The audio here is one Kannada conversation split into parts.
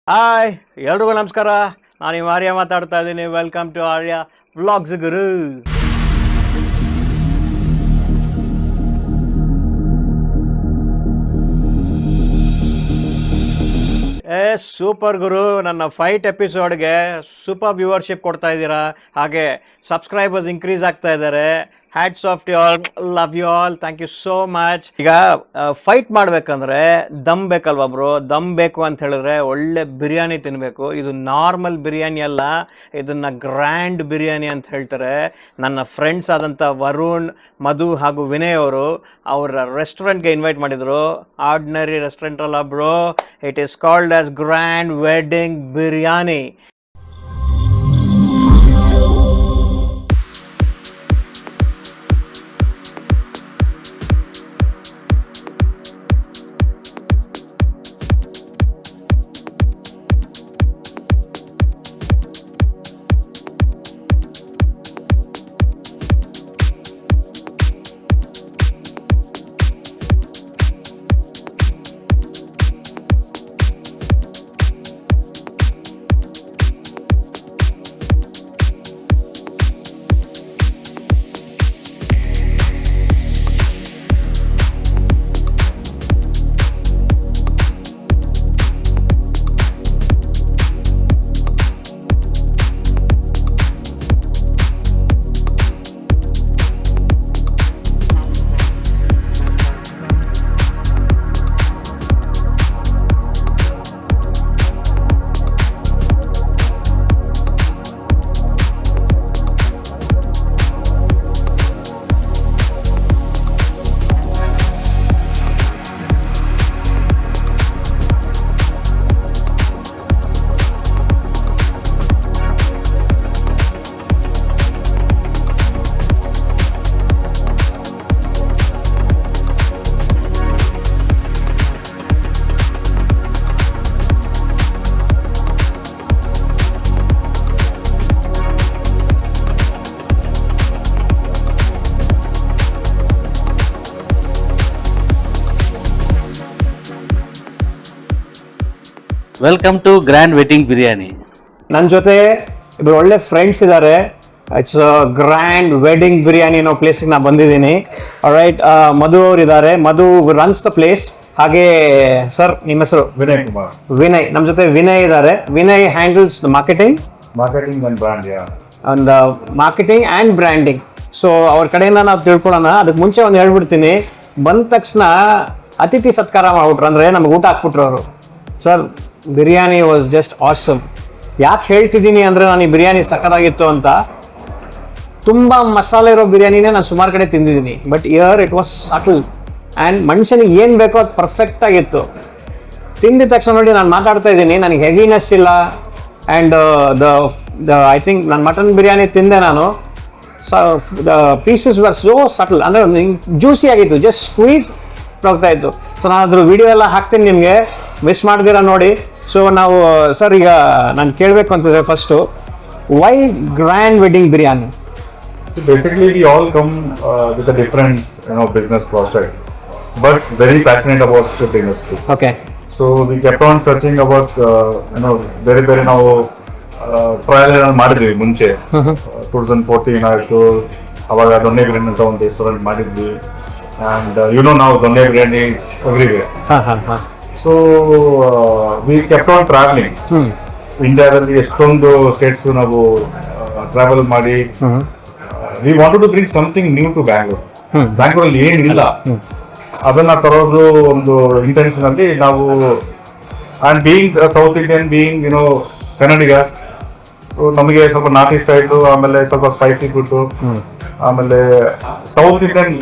ಹಾಯ್ ಎಲ್ರಿಗೂ ನಮಸ್ಕಾರ. ನಾನು ನಿಮ್ಮ ಆರ್ಯ ಮಾತಾಡ್ತಾ ಇದ್ದೀನಿ. ವೆಲ್ಕಮ್ ಟು ಆರ್ಯ ವ್ಲಾಗ್ಸ್ ಗುರು. ಸೂಪರ್ ಗುರು, ನನ್ನ ಫೈಟ್ ಎಪಿಸೋಡ್ಗೆ ಸೂಪರ್ ವ್ಯೂವರ್ಶಿಪ್ ಕೊಡ್ತಾ ಇದ್ದೀರಾ, ಹಾಗೆ ಸಬ್ಸ್ಕ್ರೈಬರ್ಸ್ ಇನ್ಕ್ರೀಸ್ ಆಗ್ತಾ ಇದ್ದಾರೆ. Hats off to all, love you all, thank you so much. ಈಗ ಫೈಟ್ ಮಾಡಬೇಕಂದ್ರೆ ದಮ್ ಬೇಕಲ್ವಾ ಬ್ರೋ? ದಮ್ ಬೇಕು ಅಂತ ಹೇಳಿದ್ರೆ ಒಳ್ಳೆ ಬಿರಿಯಾನಿ ತಿನ್ನಬೇಕು. ಇದು ನಾರ್ಮಲ್ ಬಿರಿಯಾನಿ ಅಲ್ಲ, ಇದನ್ನು ಗ್ರ್ಯಾಂಡ್ ಬಿರಿಯಾನಿ ಅಂತ ಹೇಳ್ತಾರೆ. ನನ್ನ ಫ್ರೆಂಡ್ಸ್ ಆದಂಥ ವರುಣ್, ಮಧು ಹಾಗೂ ವಿನಯ್ ಅವರು ಅವರ ರೆಸ್ಟೋರೆಂಟ್ಗೆ ಇನ್ವೈಟ್ ಮಾಡಿದರು. ಆರ್ಡಿನರಿ ರೆಸ್ಟೋರೆಂಟ್ ಅಲ್ಲ bro, it is called as grand wedding biryani. Welcome to grand wedding biryani. ನನ್ನ ಜೊತೆ ಇಬ್ಬರು ಒಳ್ಳೆ ಫ್ರೆಂಡ್ಸ್ ಇದ್ದಾರೆ. ಇಟ್ಸ್ ಗ್ರ್ಯಾಂಡ್ ವೆಡ್ಡಿಂಗ್ ಬಿರಿಯಾನಿ ಅನ್ನೋ ಪ್ಲೇಸಿಗೆ ನಾನು ಬಂದಿದ್ದೀನಿ. ರೈಟ್, ಮಧು ಅವರು ಇದ್ದಾರೆ. ಮಧು ರನ್ಸ್ ದ ಪ್ಲೇಸ್. ಹಾಗೆ ಸರ್, ನಿಮ್ಮ ಹೆಸರು? ವಿನಯ್ ಕುಮಾರ್. ವಿನಯ್. ನಮ್ಮ ಜೊತೆ ವಿನಯ್ ಇದ್ದಾರೆ. Vinay handles marketing and brand. And marketing and branding. So ಅವ್ರ ಕಡೆಯಿಂದ ನಾವು ತಿಳ್ಕೊಳ್ಳೋಣ. ಅದಕ್ಕೆ ಮುಂಚೆ ಒಂದು ಹೇಳ್ಬಿಡ್ತೀನಿ, ಬಂದ ತಕ್ಷಣ ಅತಿಥಿ ಸತ್ಕಾರ ಮಾಡ್ಬಿಟ್ರು, ಅಂದರೆ ನಮ್ಗೆ ಊಟ ಹಾಕ್ಬಿಟ್ರು ಅವರು. Sir, biryani was just awesome. ಯಾಕೆ ಹೇಳ್ತಿದ್ದೀನಿ ಅಂದರೆ, ನಾನು ಈ ಬಿರಿಯಾನಿ ಸಕ್ಕತ್ತಾಗಿತ್ತು ಅಂತ. ತುಂಬ ಮಸಾಲೆ ಇರೋ ಬಿರಿಯಾನಿನೇ ನಾನು ಸುಮಾರು ಕಡೆ ತಿಂದಿದ್ದೀನಿ, but here it was subtle and ಮನುಷ್ಯನಿಗೆ ಏನು ಬೇಕೋ ಅದು ಪರ್ಫೆಕ್ಟಾಗಿತ್ತು. ತಿಂದಿದ ತಕ್ಷಣ ನೋಡಿ, ನಾನು ಮಾತಾಡ್ತಾ ಇದ್ದೀನಿ, ನನಗೆ ಹೆವಿನೆಸ್ ಇಲ್ಲ. ಆ್ಯಂಡ್ ಐ ಥಿಂಕ್ ನಾನು ಮಟನ್ ಬಿರಿಯಾನಿ ತಿಂದೆ ನಾನು. The pieces were so subtle, ಅಂದರೆ ಜ್ಯೂಸಿ ಆಗಿತ್ತು, ಜಸ್ಟ್ ಸ್ಕ್ವೀಸ್ ಹೋಗ್ತಾ ಇತ್ತು. ಸೊ ನಾನು ಅದ್ರ ವಿಡಿಯೋ ಎಲ್ಲ ಹಾಕ್ತೀನಿ ನಿಮಗೆ, ಮಿಸ್ ಮಾಡ್ದಿರ ನೋಡಿ. ಸೊ ನಾವು ಸರ್, ಈಗ ನಾನು ಕೇಳಬೇಕು ಅಂತಂದರೆ first, why grand wedding biryani? Basically, we all come with a different, business prospect, but very passionate about the industry. Okay. So we kept on searching about, ಬೇರೆ ನಾವು ಟ್ರಯಲ್ ಮಾಡಿದ್ವಿ ಮುಂಚೆ. 2014 ಆಯಿತು, ಅವಾಗ ದೊನ್ನೆ ಬಿರಿಯಾನಿ ಅಂತ ಒಂದು ರೆಸ್ಟೋರೆಂಟ್ ಮಾಡಿದ್ವಿ. ಆ್ಯಂಡ್ ನಾವು ದೊನ್ನೆ biryani everywhere. So we kept on travelling. ಇಂಡಿಯಾದಲ್ಲಿ ಎಷ್ಟೊಂದು ಸ್ಟೇಟ್ಸ್ ನಾವು ಟ್ರಾವೆಲ್ ಮಾಡಿ, we wanted to bring something new to Bangalore. ಬ್ಯಾಂಗ್ಳೂರಲ್ಲಿ ಏನಿಲ್ಲ ಅದನ್ನ ತರೋದು ಒಂದು ಇಂಟೆನ್ಷನ್ ಅಲ್ಲಿ ನಾವು. And being South Indian, being Kannadigas, ನಮಗೆ ಸ್ವಲ್ಪ ನಾಟಿ ಸ್ಟೈಲು, ಆಮೇಲೆ ಸ್ವಲ್ಪ ಸ್ಪೈಸಿ ಫುಡ್, ಆಮೇಲೆ ಸೌತ್ ಇಂಡಿಯನ್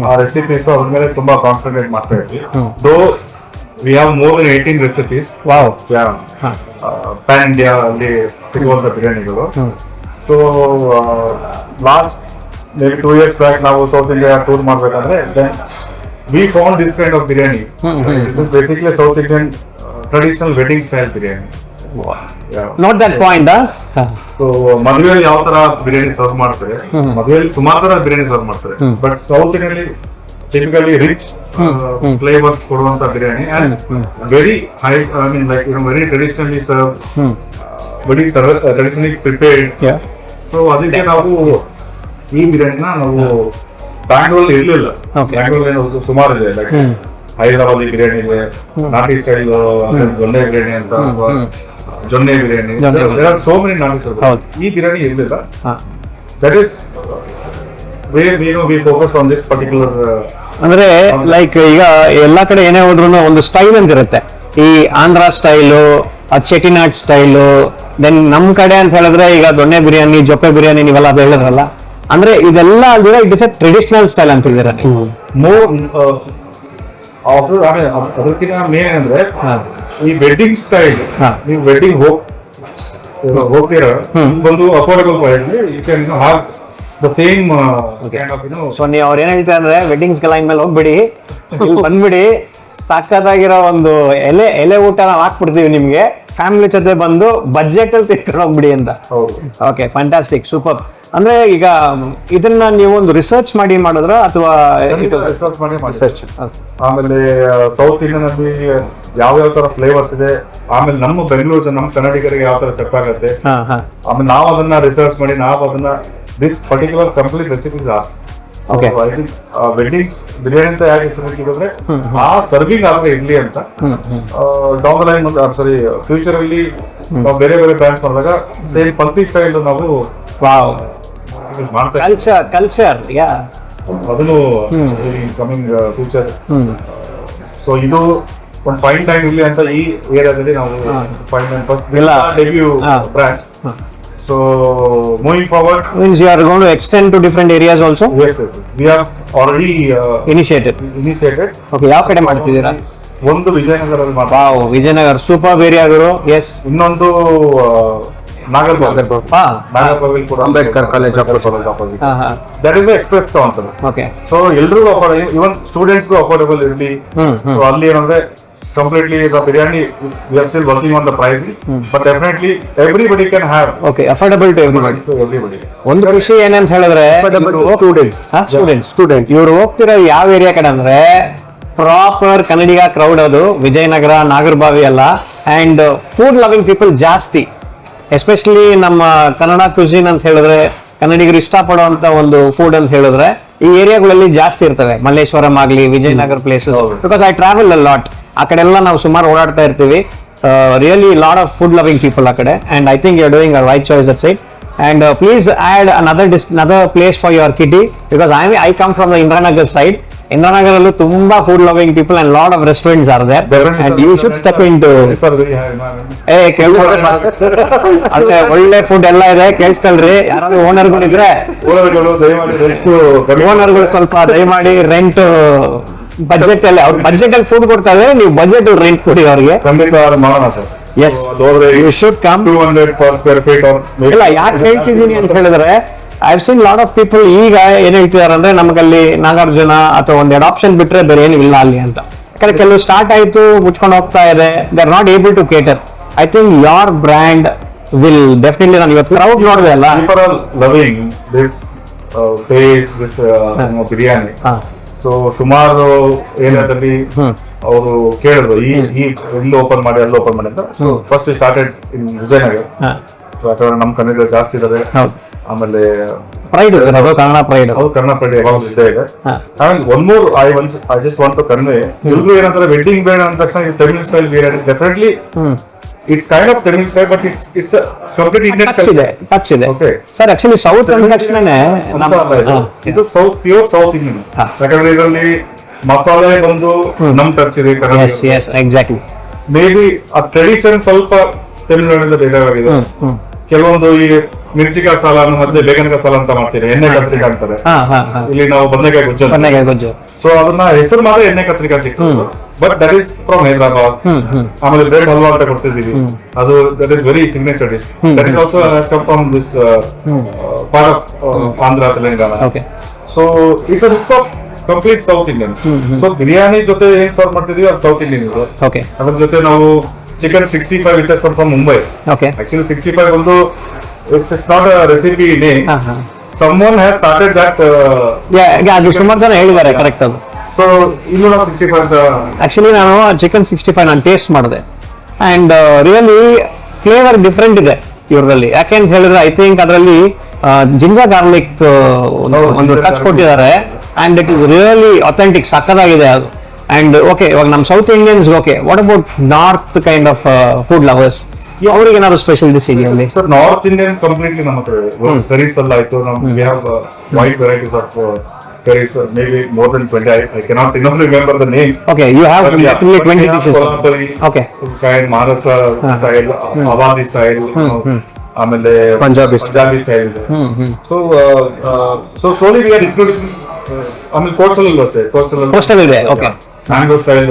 ಆ ರೆಸಿಪೀಸ್ ಅದ್ರ ಮೇಲೆ ತುಂಬಾ ಕಾನ್ಸಂಟ್ರೇಟ್ ಮಾಡ್ತಾ ಇದ್ವಿ. Though we have more than 18 recipes pan India ಅಲ್ಲಿ ಸಿಗುವಂತ ಬಿರಿಯಾನಿಗಳು. So last maybe 2 years back ನಾವು ಸೌತ್ ಇಂಡಿಯಾ ಟೂರ್ ಮಾಡ್ಬೇಕಂದ್ರೆ we found this kind of biryani. This is basically South Indian traditional wedding style biryani. Not that point. So ಮದುವೆಯಲ್ಲಿ ಯಾವ ತರ ಬಿರಿಯಾನಿ ಸರ್ವ್ ಮಾಡ್ತಾರೆ, ಮದುವೆಯಲ್ಲಿ ಸುಮಾರು ತರ ಬಿರಿಯಾನಿ ಸರ್ವ್ ಮಾಡ್ತಾರೆ, but South Indian typically rich flavours ಕೊಡುವಂತ biryani and very high I mean like very traditionally serve, very traditionally prepared. So ಅದಕ್ಕೆ ನಾವು ಈ ಬಿರಿಯಾನಿನ ನಾವು ಬ್ಯಾಂಗ್ಳೂರ್ ಇರ್ಲಿಲ್ಲ. ಬ್ಯಾಂಗ್ಳೂರ್ ಸುಮಾರು ಇದೆ, ಲೈಕ್ ಹೈದರಾಬಾದಿ ಬಿರಿಯಾನಿ ಇದೆ, ನಾಟಿ ಸ್ಟೈಲ್ ಜೊನ್ನೆ ಬಿರಿಯಾನಿ ಅಂತ, ಜೊನ್ನೆ ಬಿರಿಯಾನಿ, ಸೋ ಮೆನಿ ನಾಟಿ ಸ್ಟೈಲ್. ಈ ಬಿರಿಯಾನಿ ಇರ್ಲಿಲ್ಲ. That is V focus on this particular. ಅಂದ್ರೆ ಲೈಕ್ ಈಗ ಎಲ್ಲಾ ಕಡೆ ಏನೇ ಹೋದ್ರು ಒಂದು ಸ್ಟೈಲ್ ಅಂತ ಇರುತ್ತೆ. ಈ Andhra style, Chettinad style, then ನಮ್ ಕಡೆ ಅಂತ ಹೇಳಿದ್ರೆ ಈಗ ದೊಣ್ಣೆ ಬಿರಿಯಾನಿ, ಜೊಪ್ಪೆ ಬಿರಿಯಾನಿ ನೀವೆಲ್ಲ ಹೇಳಿದ್ರಲ್ಲ, ಅಂದ್ರೆ ಇದೆಲ್ಲ ಅಲ್ದಿರ it is a traditional style ಅಂತಿದ್ದೀರ. ಅದಕ್ಕಿಂತ ಮೇನ್ ಅಂದ್ರೆ ಈ ವೆಡ್ಡಿಂಗ್ ಸ್ಟೈಲ್, ನೀವು ವೆಡ್ಡಿಂಗ್ ಹೋಗ್ತೀರ ಒಂದು affordable price you can have the same kind of so ನೀವು ಅವ್ರು ಏನ್ ಹೇಳ್ತಾರೆ ಅಂದ್ರೆ ವೆಡ್ಡಿಂಗ್ಸ್ ಲೈನ್ ಮೇಲೆ ಹೋಗ್ಬಿಡಿ, ಇಲ್ಲಿ ಬಂದ್ಬಿಡಿ, ಸಾಕತ್ತಾಗಿರೋ ಒಂದು ಎಲೆ ಊಟ ನಾವು ಹಾಕ್ಬಿಡ್ತೀವಿ ನಿಮ್ಗೆ, ಫ್ಯಾಮಿಲಿ ಜೊತೆ ಬಂದು ಬಜೆಟ್ ಅಲ್ಲಿ ತಿನ್ಕೊಂಡು ಹೋಗ್ಬಿಡಿ ಅಂತ. Okay, fantastic, super. ಅಂದ್ರೆ ಈಗ ಇದನ್ನ ನೀವು ಒಂದು ರಿಸರ್ಚ್ ಮಾಡಿ ಮಾಡಿದ್ರ ಅಥವಾ ರಿಸರ್ಚ್ ಮಾಡಿ? ಆಮೇಲೆ ಸೌತ್ ಇಂಡಿಯನ್ ಅಲ್ಲಿ ಯಾವ ತರ ಫ್ಲೇವರ್ಸ್ ಇದೆ, ಆಮೇಲೆ ನಮ್ಮ ಬೆಂಗಳೂರು ನಮ್ಮ ಕನ್ನಡಿಗರಿಗೆ ಯಾವ ತರ ಸೆಟ್ ಆಗುತ್ತೆ, ಆಮೇಲೆ ನಾವು ಅದನ್ನ ರಿಸರ್ಚ್ ಮಾಡಿ ನಾವು ಅದನ್ನ this particular complete recipes weddings biryani ಅಂತ ಯಾಕೆ ಹೆಸರು ಆ ಸರ್ವಿಂಗ್ ಆದ್ರೆ ಇರ್ಲಿ ಅಂತ. Down the line sorry future ಅಲ್ಲಿ ನಾವು ಬೇರೆ ಬೇರೆ ಬ್ರಾಂಡ್ಸ್ ಮಾಡಿದಾಗ ಸೇಮ್ ಪಂಕ್ತಿ ಸ್ಟೈಲ್ ನಾವು ಕಲ್ಚರ್ ಅದನ್ನು ಕಮಿಂಗ್ ಫ್ಯೂಚರ್. ಸೊ ಇದು ಒಂದು ಫೈನ್ ಟೈಮ್ ಇರ್ಲಿ ಅಂತ ಈ ಏರಿಯಾದಲ್ಲಿ ನಾವು fine time first debut branch. So moving forward, means you are going to extend to different areas also? Yes. We have already initiated. Okay, ಯಾವ ಕಡೆ ಮಾಡ್ತಿದ್ದೀರಾ? ಒಂದು ವಿಜಯನಗರದಲ್ಲಿ ಮಾಡ್ತಾ. ವಾವ್, ವಿಜಯನಗರ ಸೂಪರ್ ಏರಿಯಾ ಗುರು. ಎಸ್. ಇನ್ನೊಂದು ನಾಗರ್ಬಾವಿ ಕೂಡ Ambedkar college that is express ಅಂತ. ಓಕೆ. ಸೊ ಎಲ್ರಿಗೂ ಇವನ್ ಸ್ಟೂಡೆಂಟ್ಸ್ಗೂ ಅಫೋರ್ಡಬಲ್ ಇರಲಿ. ಸೊ ಅಲ್ಲಿ ಏನಂದ್ರೆ completely the biryani we are still working on the pricing, but definitely everybody can have. Okay, affordable to everybody. ಒಂದು ಖುಷಿ ಏನಂತ ಹೇಳಿದ್ರೆ ಸ್ಟೂಡೆಂಟ್ಸ್ ಇವರು ಹೋಗ್ತಿರೋ ಯಾವ ಏರಿಯಾ ಕಡೆ ಅಂದ್ರೆ ಪ್ರಾಪರ್ ಕನ್ನಡಿಗ ಕ್ರೌಡ್, ಅದು ವಿಜಯನಗರ, ನಾಗರಬಾವಿ ಅಲ್ಲ. ಅಂಡ್ ಫುಡ್ ಲವಿಂಗ್ ಪೀಪಲ್ ಜಾಸ್ತಿ, ಎಸ್ಪೆಷಲಿ ನಮ್ಮ ಕನ್ನಡ ಕ್ಯುಸಿನ್ ಅಂತ ಹೇಳಿದ್ರೆ, ಕನ್ನಡಿಗರು ಇಷ್ಟಪಡುವಂತ ಒಂದು ಫುಡ್ ಅಂತ ಹೇಳಿದ್ರೆ ಈ ಏರಿಯಾಗಳಲ್ಲಿ ಜಾಸ್ತಿ ಇರ್ತವೆ. ಮಲ್ಲೇಶ್ವರಂ ಆಗ್ಲಿ, Vijayanagar places, because I travel a lot. ಆ ಕಡೆ ಎಲ್ಲ ನಾವು ಸುಮಾರು ಓಡಾಡ್ತಾ ಇರ್ತೀವಿ. Really lot of food loving people ಆ ಕಡೆ. And I think you are doing a right choice that side. And please add another place for your kitty, because I come from the Indranagar side. ಇಂದ್ರಾನಗರಲ್ಲೂ ತುಂಬಾ food loving people and lot of restaurants are there, and you should step into. ಅದೇ ಒಳ್ಳೆ ಫುಡ್ ಎಲ್ಲ ಇದೆ, ಕೇಳಿಸ್ಕೊಳ್ರಿ. ಯಾರಾದ್ರೂ ಓನರ್ಗಳಿದ್ರೆ ಓನರ್ಗಳು ಸ್ವಲ್ಪ ದಯಮಾಡಿ ರೆಂಟ್ ಬಜೆಟ್ ಅಲ್ಲಿ, ಅವ್ರ ಬಜೆಟ್ ಅಲ್ಲಿ ಫುಡ್ ಕೊಡ್ತಾ ಇದ್ದಾರೆ, ನೀವು ಬಜೆಟ್ ರೆಂಟ್ ಕೊಡಿ ಅವ್ರಿಗೆ. Yes, you should come. 200 per square feet ಇಲ್ಲ, ಯಾಕೆ ಹೇಳ್ತಿದ್ದೀನಿ ಅಂತ ಹೇಳಿದ್ರೆ I have seen lot of people ಈಗ ಏನ್ ಹೇಳ್ತಿದಾರೆ ಅಂದ್ರೆ ನಮಗಲ್ಲಿ ನಾಗಾರ್ಜುನ ಅಥವಾ ಒಂದೆರಡು ಆಪ್ಷನ್ ಬಿಟ್ರೆ ಬೇರೆ ಏನು ಇಲ್ಲ ಅಲ್ಲಿ ಅಂತ. ಯಾಕಂದ್ರೆ ಕೆಲವು ಸ್ಟಾರ್ಟ್ ಆಯ್ತು, ಮುಚ್ಕೊಂಡು ಹೋಗ್ತಾ ಇದೆ, they are not able to cater. I think your brand will definitely. ನಾನು ಇವತ್ತು ಕ್ರೌಡ್ ನೋಡಿದೆ ಅಲ್ಲ, loving this taste, this biryani. So ಸುಮಾರು ಏರಿಯಾದಲ್ಲಿ ಅವರು ಕೇಳಿದ್ರು ಇಲ್ಲಿ ಓಪನ್ ಮಾಡಿ ಅಲ್ಲಿ ಓಪನ್ ಮಾಡಿ ಅಂತ. So first started in Vijayanagar. ಯಾಕಂದ್ರೆ ನಮ್ಮ ಕನ್ನಡ ಜಾಸ್ತಿ ಇದ್ದಾರೆ, ಆಮೇಲೆ ಪ್ರೈಡ್ ಕನ್ನಡ ಪ್ರೈಡ್, ಹೌದು ಕನ್ನಡ ಪ್ರೈಡ್ ಇದ್ದೇ ಇದೆ. ಆಮೇಲೆ one more I just want to convey, ಎಲ್ರು ಏನಂತಾರೆ ವೆಡ್ಡಿಂಗ್ ಬಿರಿಯಾನಿ ಅಂದ ತಕ್ಷಣ Tamil style biryani. Definitely it's kind of Tamil style, but it's complete Indian touch ಇದೆ. ಸರ್ ಆಕ್ಚುಲಿ ಸೌತ್ ಅಂದ ತಕ್ಷಣನೇ ಇದು ಸೌತ್, ಪ್ಯೂರ್ ಸೌತ್ ಇಂಡಿಯನ್. ಯಾಕಂದ್ರೆ ಇದರಲ್ಲಿ ಮಸಾಲೆ ಬಂದು ನಮ್ ಟಚ್ ಇದೆ. ಎಕ್ಸಾಕ್ಟ್ಲಿ. ಮೇ ಬಿ ಆ ಟ್ರೆಡಿಷನ್ ಸ್ವಲ್ಪ ತಮಿಳುನಾಡಿಂದ ಬೇಕಾಗಿದೆ. ಕೆಲವೊಂದು ಈ ಮಿರ್ಚಿಕಾಯಿ ಸಾಲ ಮತ್ತೆ ಬೇಗನಕಾಯಿ ಸಾಲ ಅಂತ ಮಾಡ್ತೀರಿ, ಎಣ್ಣೆ ಕತ್ರಿಕಾಯಿ ಅಂತಾರೆ. ಇಲ್ಲಿ ನಾವು ಬದನೆಕಾಯಿ ಗೊಜ್ಜು. ಸೊ ಅದನ್ನ ಹೆಸರು ಮಾತ್ರ ಎಣ್ಣೆ ಕತ್ರಿಕಾಯಿ ಸಿಗ್ತದೆ, but that is from Hyderabad. ಆಮೇಲೆ ಬ್ರೆಡ್ ಹಲ್ವಾ ಅಂತ ಕೊಡ್ತಿದ್ದೀವಿ, ಅದು that is very signature dish. That is also has come from this part of Andhra, Telangana. So it's a mix of complete south Indian. So biryani ಜೊತೆ ಏನ್ ಸರ್ವ್ ಮಾಡ್ತಿದೀವಿ ಅದು ಸೌತ್ ಇಂಡಿಯನ್ ಇದು. ಅದ್ರ ಜೊತೆ ನಾವು chicken 65 which has come from Mumbai. Actually 65 ಒಂದು it's not a recipe name. Someone has started that. ಅದು ಸುಮಾರು ಜನ ಹೇಳಿದ್ದಾರೆ, ಕರೆಕ್ಟ್. ಅದು ಸೊ ಇನ್ನು ನಾವು 65 ಅಂತ ಆಕ್ಚುಲಿ ನಾನು ಚಿಕನ್ 65 ನಾನು ಟೇಸ್ಟ್ ಮಾಡಿದೆ ಅಂಡ್ ರಿಯಲಿ ಫ್ಲೇವರ್ ಡಿಫ್ರೆಂಟ್ ಇದೆ ಇವರಲ್ಲಿ. ಯಾಕೆ ಅಂತ ಹೇಳಿದ್ರೆ ಐ ಥಿಂಕ್ ಅದರಲ್ಲಿ ಜಿಂಜರ್ ಗಾರ್ಲಿಕ್ ಒಂದು ಟಚ್ ಕೊಟ್ಟಿದ್ದಾರೆ and it is really authentic, ಸಕ್ಕದಾಗಿದೆ ಅದು. ಅಂಡ್ ಓಕೆ, ಇವಾಗ ನಮ್ಮ South Indians okay, what about north kind of food lovers, ಅವ್ರಿಗೆ ಏನಾದ್ರು ಸ್ಪೆಷಲ್ ಡಿಶ್ ಇದೆಯಾ ಅಲ್ಲಿ? ಸರ್ ನಾರ್ತ್ ಇಂಡಿಯನ್ ಕಂಪ್ಲೀಟ್ಲಿ ನಮ್ಮ ಹತ್ರ ಕರೀಸ್ ಎಲ್ಲ ಆಯ್ತು. ನಮ್ಗೆ we have wide varieties of curries, maybe more than 20. I cannot remember the name. Okay, you have But actually 20 dishes. Kolhapuri, Okay. kind Maharashtra style, Awadhi style, ಆಮೇಲೆ Punjabi ಸ್ಟೈಲ್ ಇದೆ. So slowly we are including ಆಮೇಲೆ ಕೋಸ್ಟಲ್ ಅಷ್ಟೇ, Coastal ಇದೆ, okay. Mango style,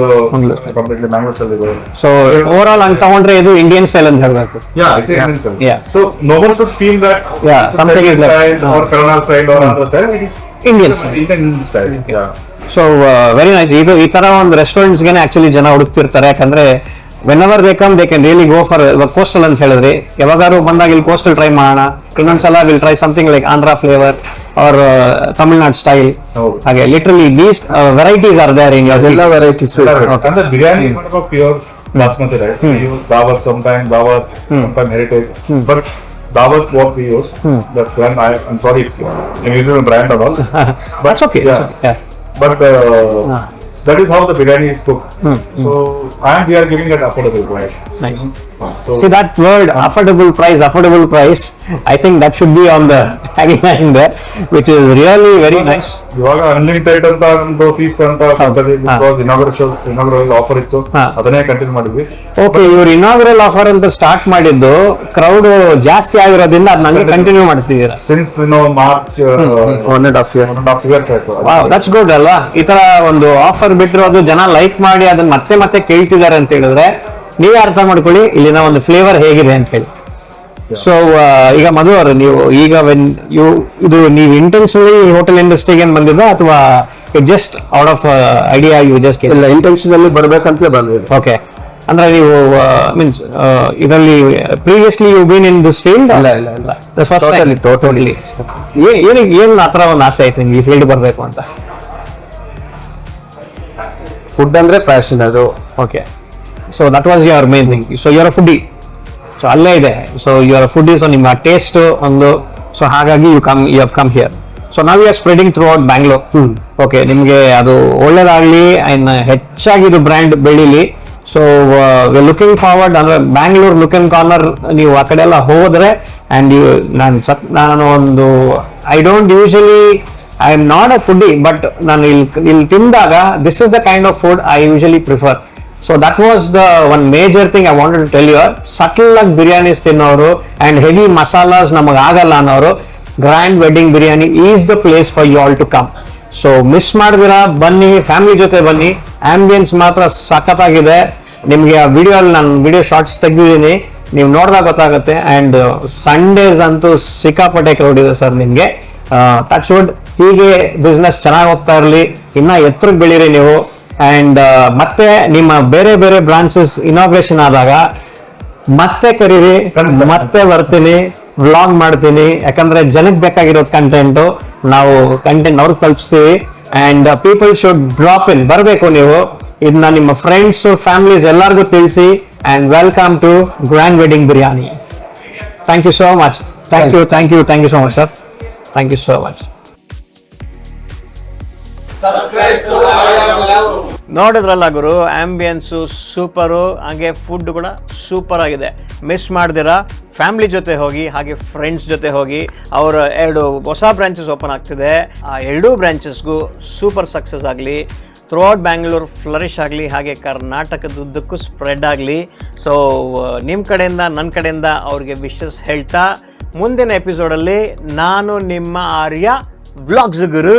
completely mango style ಇದೆ. ಸೊ ಓವರ್ ಆಲ್ ಹಂಗೆ ತಗೊಂಡ್ರೆ ಇದು ಇಂಡಿಯನ್ ಸ್ಟೈಲ್ ಅಂತ ಹೇಳ್ಬೇಕು. It's Indian style. Yeah. So no one should feel that something is like or Kerala style or other style. It is Indian style. Indian style. Yeah. So very nice. ಇದು ಈ ತರ ಒಂದು ರೆಸ್ಟೋರೆಂಟ್ಸ್ಗೆ ಆಕ್ಚುಲಿ ಜನ ಹುಡುಕ್ತಿರ್ತಾರೆ. ಯಾಕಂದ್ರೆ whenever they come they can really go for coastal ಅಂತ ಹೇಳಿದ್ರಿ. ಯಾವಾಗಾದ್ರು ಬಂದಾಗ ಇಲ್ಲಿ ಕೋಸ್ಟಲ್ ಟ್ರೈ ಮಾಡೋಣ, ಇನ್ನೊಂದ್ಸಲ will try something like Andhra flavour or Tamil Nadu style. ಹೌದು. ಹಾಗೆ literally these varieties are there in your ಎಲ್ಲ ವೆರೈಟೀಸ್. ಅಂದ್ರೆ biryani pure basmati rice. We use Dawat sometimes, sometimes Heritage. But Dawat what we use, that's when I'm sorry if I'm using a brand or all. That's okay. Yeah. But that is how the biryani is cooked. So and we are giving it affordable price. Nice. So See that word affordable price, I think that should be on the tagline there, which is really very nice. ಇವಾಗ ಅನ್ಲಿಮಿಟೆಡ್ ಅಂತ ಒಂದು ಫೀಸ್ ಅಂತ ಬಿಕಾಸ್ ಇನಾಗ್ರಲ್ ಆಫರ್ ಇತ್ತು, ಅದನ್ನೇ ಕಂಟಿನ್ಯೂ ಮಾಡಿದ್ವಿ. ಓಕೆ, ಇವ್ರು ಇನಾಗ್ರಲ್ ಆಫರ್ ಅಂತ ಸ್ಟಾರ್ಟ್ ಮಾಡಿದ್ದು ಕ್ರೌಡ್ ಜಾಸ್ತಿ ಆಗಿರೋದ್ರಿಂದ ಅದ್ ನಂಗೆ ಕಂಟಿನ್ಯೂ ಮಾಡ್ತಿದ್ದೀರಾ ಸಿನ್ಸ್ ಮಾರ್ಚ್ 1.5 years ಆಯ್ತು. ವಾವ್, ದಟ್ಸ್ ಗುಡ್ ಅಲ್ವಾ? ಈ ತರ ಒಂದು ಆಫರ್ ಬಿಟ್ಟಿರೋದು ಜನ ಲೈಕ್ ಮಾಡಿ ಅದನ್ನ ಮತ್ತೆ ಮತ್ತೆ ಕೇಳ್ತಿದ್ದಾರೆ ಅಂತ ಹೇಳಿದ್ರೆ ನೀವೇ ಅರ್ಥ ಮಾಡ್ಕೊಳ್ಳಿ ಇಲ್ಲಿನ ಒಂದು ಫ್ಲೇವರ್ ಹೇಗಿದೆ ಅಂತ ಹೇಳಿ. ಸೊ ಈಗ ಮಧು ಅವರು, ನೀವು ಈಗ ಇದು ನೀವು ಇಂಟೆನ್ಷನಲಿ ಹೋಟೆಲ್ ಇಂಡಸ್ಟ್ರಿಗೆ ಏನ್ ಬಂದಿದ್ದ ಅಥವಾ just out of idea you just? ಇಲ್ಲ, ಇಂಟೆನ್ಷನಲ್ಲಿ ಬರ್ಬೇಕಂತಲೇ ಬಂದಿದೆ. ಓಕೆ, ಅಂದ್ರೆ ನೀವು ಮೀನ್ಸ್ ಇದರಲ್ಲಿ previously you been in this field? ಇಲ್ಲ. ಟೋಟಲಿ. ಏನ್ ಆತರ ಒಂದು ಆಸೆ ಆಯ್ತು ನಿಮ್ಗೆ ಈ ಫೀಲ್ಡ್ ಬರ್ಬೇಕು ಅಂತ? ಫುಡ್ ಅಂದ್ರೆ ಪ್ಯಾಷನ್ ಅದು. Okay, so that was your main thing. So your foodie, so ಅಲ್ಲೇ ಇದೆ. ಸೊ ಯುವರ್ ಫುಡ್ ಇಸ್ ನಿಮ್ಮ ಟೇಸ್ಟ್ ಒಂದು. ಸೊ ಹಾಗಾಗಿ you have come here. So ನಾವ್ you are spreading throughout Bangalore. Okay, ನಿಮಗೆ ಅದು ಒಳ್ಳೇದಾಗ್ಲಿ ಅಂಡ್ ಹೆಚ್ಚಾಗಿ ಇದು ಬ್ರ್ಯಾಂಡ್ ಬೆಳೀಲಿ. ಸೊ ಲುಕಿಂಗ್ ಫಾರ್ವರ್ಡ್ ಅಂದ್ರೆ ಬ್ಯಾಂಗ್ಳೂರ್ ಲುಕಿಂಗ್ ಕಾರ್ನರ್ ನೀವು ಆ ಕಡೆ ಎಲ್ಲ ಹೋದ್ರೆ ಅಂಡ್ ನಾನು ಒಂದು I don't usually I am not a foodie, but ನಾನು ಇಲ್ಲಿ ತಿಂದಾಗ this is the kind of food I usually prefer. So that was the one major thing I wanted to tell you. Subtle ಆಗಿ ಬಿರಿಯಾನೀಸ್ ತಿನ್ನೋರು ಅಂಡ್ ಹೆವಿ ಮಸಾಲಾಸ್ ನಮಗೆ ಆಗಲ್ಲ ಅನ್ನೋರು, grand wedding biryani is the place for you all to come. So miss ಮಾಡಿದಿರಾ, ಬನ್ನಿ, ಫ್ಯಾಮಿಲಿ ಜೊತೆ ಬನ್ನಿ. ಆಂಬಿಯನ್ಸ್ ಮಾತ್ರ ಸಖತ್ತಾಗಿದೆ. ನಿಮಗೆ ಆ ವಿಡಿಯೋ ಅಲ್ಲಿ ನಾನು ವಿಡಿಯೋ ಶಾರ್ಟ್ಸ್ ತೆಗೆದಿದ್ದೀನಿ, ನೀವು ನೋಡಿದಾಗ ಗೊತ್ತಾಗುತ್ತೆ. ಅಂಡ್ ಸಂಡೇಸ್ ಅಂತೂ ಸಿಕ್ಕಾಪಟ್ಟೆ ಕ್ರೌಡ್ ಇದೆ ಸರ್ ನಿಮಗೆ. ಟಚ್ ವುಡ್, ಹೀಗೆ ಬಿಸ್ನೆಸ್ ಚೆನ್ನಾಗಿ ಹೋಗ್ತಾ ಇರಲಿ, ಇನ್ನ ಎತ್ತರಕ್ಕೆ ಬೆಳೀರಿ ನೀವು. ಅಂಡ್ ಮತ್ತೆ ನಿಮ್ಮ ಬೇರೆ ಬೇರೆ ಬ್ರಾಂಚಸ್ ಇನಾಗ್ರೇಷನ್ ಆದಾಗ ಮತ್ತೆ ಕರೀರಿ, ಮತ್ತೆ ಬರ್ತೀನಿ, ವ್ಲಾಗ್ ಮಾಡ್ತೀನಿ. ಯಾಕಂದ್ರೆ ಜನಕ್ಕೆ ಬೇಕಾಗಿರೋದು ಕಂಟೆಂಟು, ನಾವು ಕಂಟೆಂಟ್ ಅವ್ರಿಗೆ ತಲುಪಿಸ್ತೀವಿ. And people should drop in, ಬರಬೇಕು ನೀವು. ಇದನ್ನ ನಿಮ್ಮ ಫ್ರೆಂಡ್ಸ್, ಫ್ಯಾಮಿಲೀಸ್ ಎಲ್ಲರಿಗೂ ತಿಳಿಸಿ. And welcome to grand wedding biryani. Thank you so much. Thank you so much sir. Thank you so much. ನೋಡಿದ್ರಲ್ಲ ಗುರು, ಆಂಬಿಯನ್ಸು ಸೂಪರು, ಹಾಗೆ ಫುಡ್ ಕೂಡ ಸೂಪರ್ ಆಗಿದೆ. ಮಿಸ್ ಮಾಡ್ದಿರಾ ಫ್ಯಾಮಿಲಿ ಜೊತೆ ಹೋಗಿ, ಹಾಗೆ ಫ್ರೆಂಡ್ಸ್ ಜೊತೆ ಹೋಗಿ. ಅವರ 2 ಹೊಸ ಬ್ರಾಂಚಸ್ ಓಪನ್ ಆಗ್ತಿದೆ. ಆ 2 ಬ್ರಾಂಚಸ್ಗೂ ಸೂಪರ್ ಸಕ್ಸಸ್ ಆಗಲಿ, ಥ್ರೂ ಔಟ್ ಬ್ಯಾಂಗ್ಳೂರ್ ಫ್ಲರಿಶ್ ಆಗಲಿ, ಹಾಗೆ ಕರ್ನಾಟಕದ ಉದ್ದಕ್ಕೂ ಸ್ಪ್ರೆಡ್ ಆಗಲಿ. ಸೊ ನಿಮ್ಮ ಕಡೆಯಿಂದ ನನ್ನ ಕಡೆಯಿಂದ ಅವ್ರಿಗೆ ವಿಶಸ್ ಹೇಳ್ತಾ, ಮುಂದಿನ ಎಪಿಸೋಡಲ್ಲಿ ನಾನು ನಿಮ್ಮ ಆರ್ಯ ವ್ಲಾಗ್ಸ್ ಗುರು.